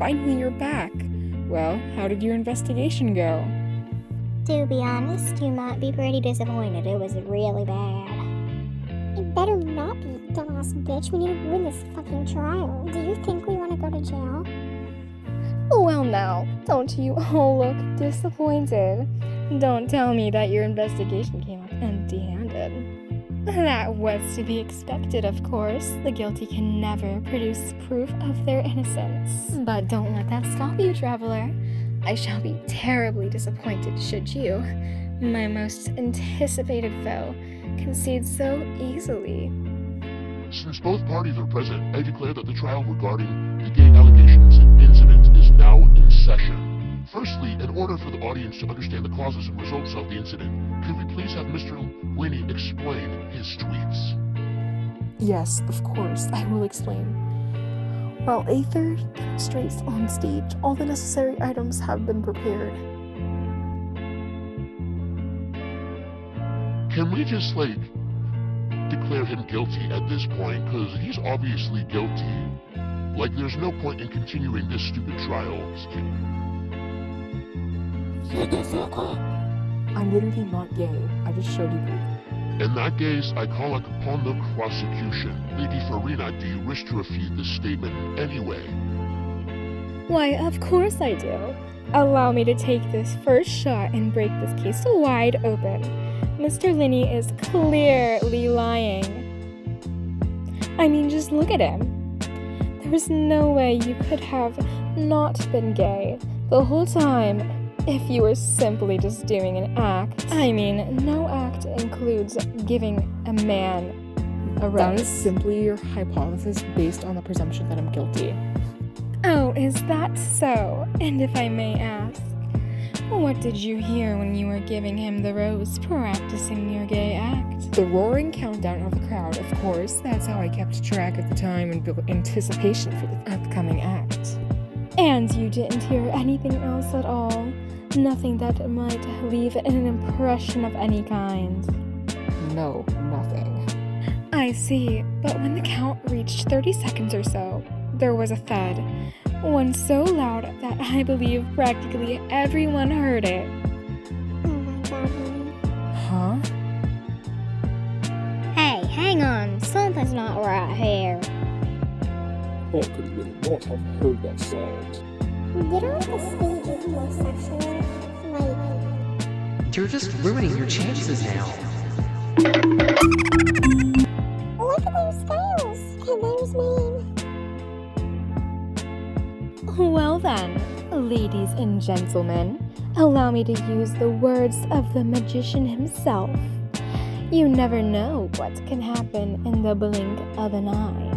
finally you're back. Well, how did your investigation go? To be honest, you might be pretty disappointed. It was really bad. It better not be, dumbass bitch. We need to win this fucking trial. Do you think we want to go to jail? Well now, don't you all look disappointed? Don't tell me that your investigation came up empty-handed. That was to be expected, of course. The guilty can never produce proof of their innocence. But don't let that stop you, traveler. I shall be terribly disappointed should you, my most anticipated foe, concede so easily. Since both parties are present, I declare that the trial regarding the gay allegations and incident is now in session. Firstly, in order for the audience to understand the causes and results of the incident, could we please have Mr. Lyney explain his tweets? Yes, of course, I will explain. While Aether demonstrates on stage, all the necessary items have been prepared. Can we just, declare him guilty at this point? Because he's obviously guilty. There's no point in continuing this stupid trial. I'm literally not gay. I just showed you proof. In that case, I call upon the prosecution. Lady Furina, do you wish to refute this statement in any way? Why, of course I do. Allow me to take this first shot and break this case wide open. Mr. Lyney is clearly lying. I mean, just look at him. There's no way you could have not been gay the whole time if you were simply just doing an act. I mean, no act includes giving a man a rose. That is simply your hypothesis based on the presumption that I'm guilty. Oh, is that so? And if I may ask, what did you hear when you were giving him the rose, practicing your gay act? The roaring countdown of the crowd, of course. That's how I kept track of the time and built anticipation for the upcoming act. And you didn't hear anything else at all? Nothing that might leave an impression of any kind? No, nothing. I see, but when the count reached 30 seconds or so, there was a thud. One so loud that I believe practically everyone heard it. Oh my god, Huh? Hey, hang on. Something's not right here. I could really not have heard that sound. Literally, the stage is more sexual. You're just ruining your chances now. Look at those scales. And there's me. Well then, ladies and gentlemen, allow me to use the words of the magician himself. You never know what can happen in the blink of an eye.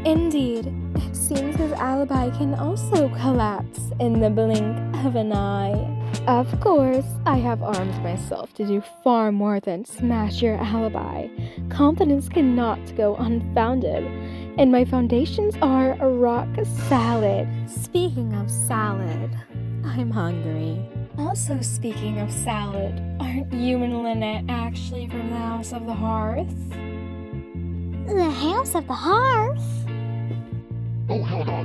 Indeed, it seems his alibi can also collapse in the blink of an eye. Of course, I have armed myself to do far more than smash your alibi. Confidence cannot go unfounded, and my foundations are rock solid. Speaking of salad, I'm hungry. Also speaking of salad, aren't you and Lynette actually from the House of the Hearth? The House of the Hearth? Oh, hell no.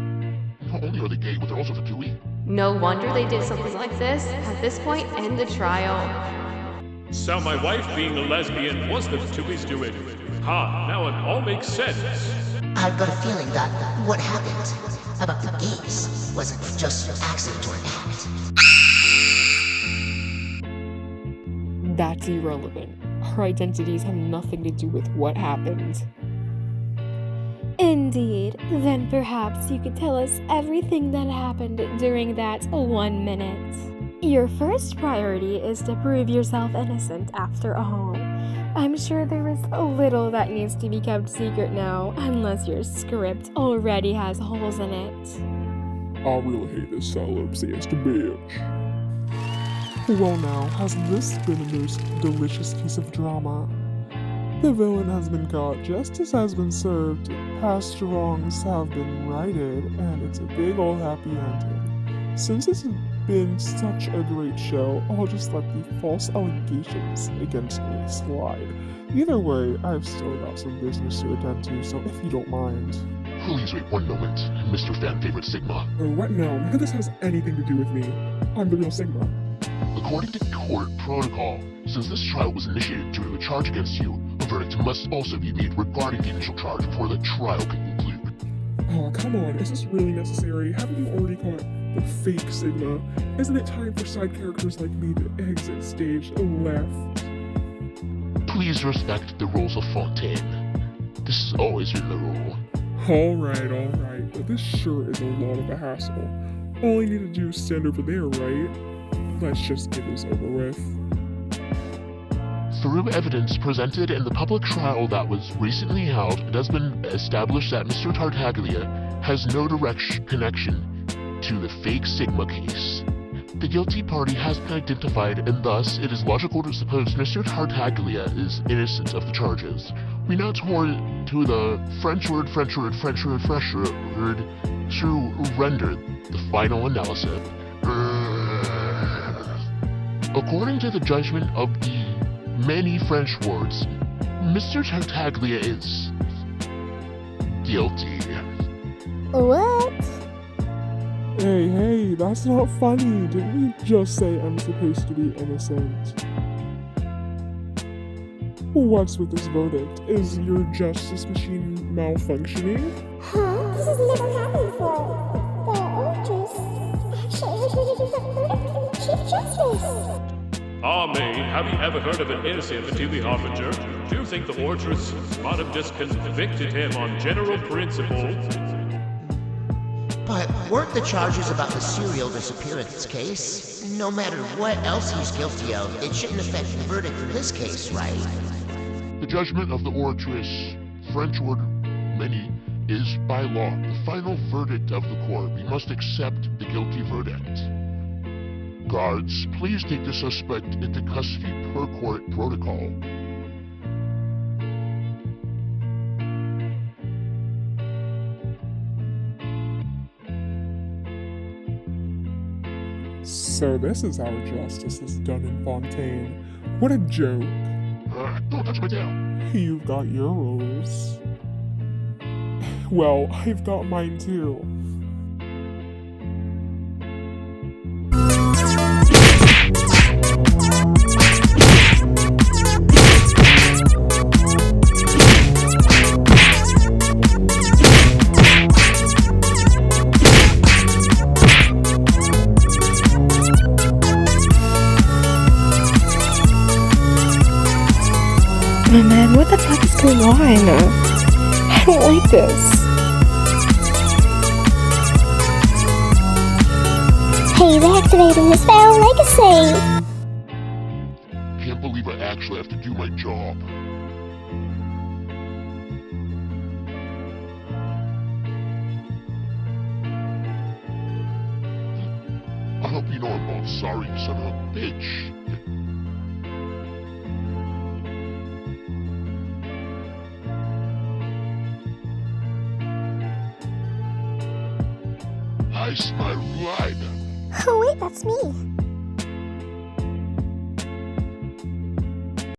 Not only are they gay, but they're also tatooey. No wonder they did something like this. At this point, end the trial. So my wife being a lesbian was the Toobies doing. Ha, now it all makes sense. I've got a feeling that what happened about the gays wasn't just an accident or an act. That's irrelevant. Our identities have nothing to do with what happened. Indeed. Then perhaps you could tell us everything that happened during that 1 minute. Your first priority is to prove yourself innocent after all. I'm sure there is a little that needs to be kept secret now, unless your script already has holes in it. I really hate this solipsist bitch. Well now, has this been a most delicious piece of drama? The villain has been caught, justice has been served, past wrongs have been righted, and it's a big old happy ending. Since it's been such a great show, I'll just let the false allegations against me slide. Either way, I've still got some business to attend to, so if you don't mind. Please wait one moment, Mr. Fan Favorite Sigma. Oh, what now? None of this has anything to do with me. I'm the real Sigma. According to court protocol, since this trial was initiated due to a charge against you, a verdict must also be made regarding the initial charge before the trial can conclude. Oh, come on, is this really necessary? Haven't you already caught the fake Sigma? Isn't it time for side characters like me to exit stage left? Please respect the rules of Fontaine. This has always been the rule. Alright, but this sure is a lot of a hassle. All I need to do is stand over there, right? Let's just get this over with. Through evidence presented in the public trial that was recently held, it has been established that Mr. Tartaglia has no direct connection to the fake Sigma case. The guilty party has been identified, and thus it is logical to suppose Mr. Tartaglia is innocent of the charges. We now turn to the French word to render the final analysis. According to the judgment of the many French words, Mr. Tartaglia is guilty. What? Hey, that's not funny. Didn't we just say I'm supposed to be innocent? What's with this verdict? Is your justice machine malfunctioning? Huh? This has never happened before. The Orchis actually repeated that verdict from the Chief Justice. May, have you ever heard of an innocent Matili Harbinger? Do you think the Orchis might have just convicted him on general principle? But weren't the charges about the serial disappearance case? No matter what else he's guilty of, it shouldn't affect the verdict in this case, right? The judgment of the oratress, French word many, is by law the final verdict of the court. We must accept the guilty verdict. Guards, please take the suspect into custody per court protocol. So this is how justice is done in Fontaine. What a joke. Don't touch my tail. You've got your rules. Well, I've got mine too. Oh man, what the fuck is going on? I don't like this. He's activating his foul legacy. Can't believe I actually have to do my job. I hope you know I'm both sorry, you son of a bitch. I smell blood. Oh wait, that's me.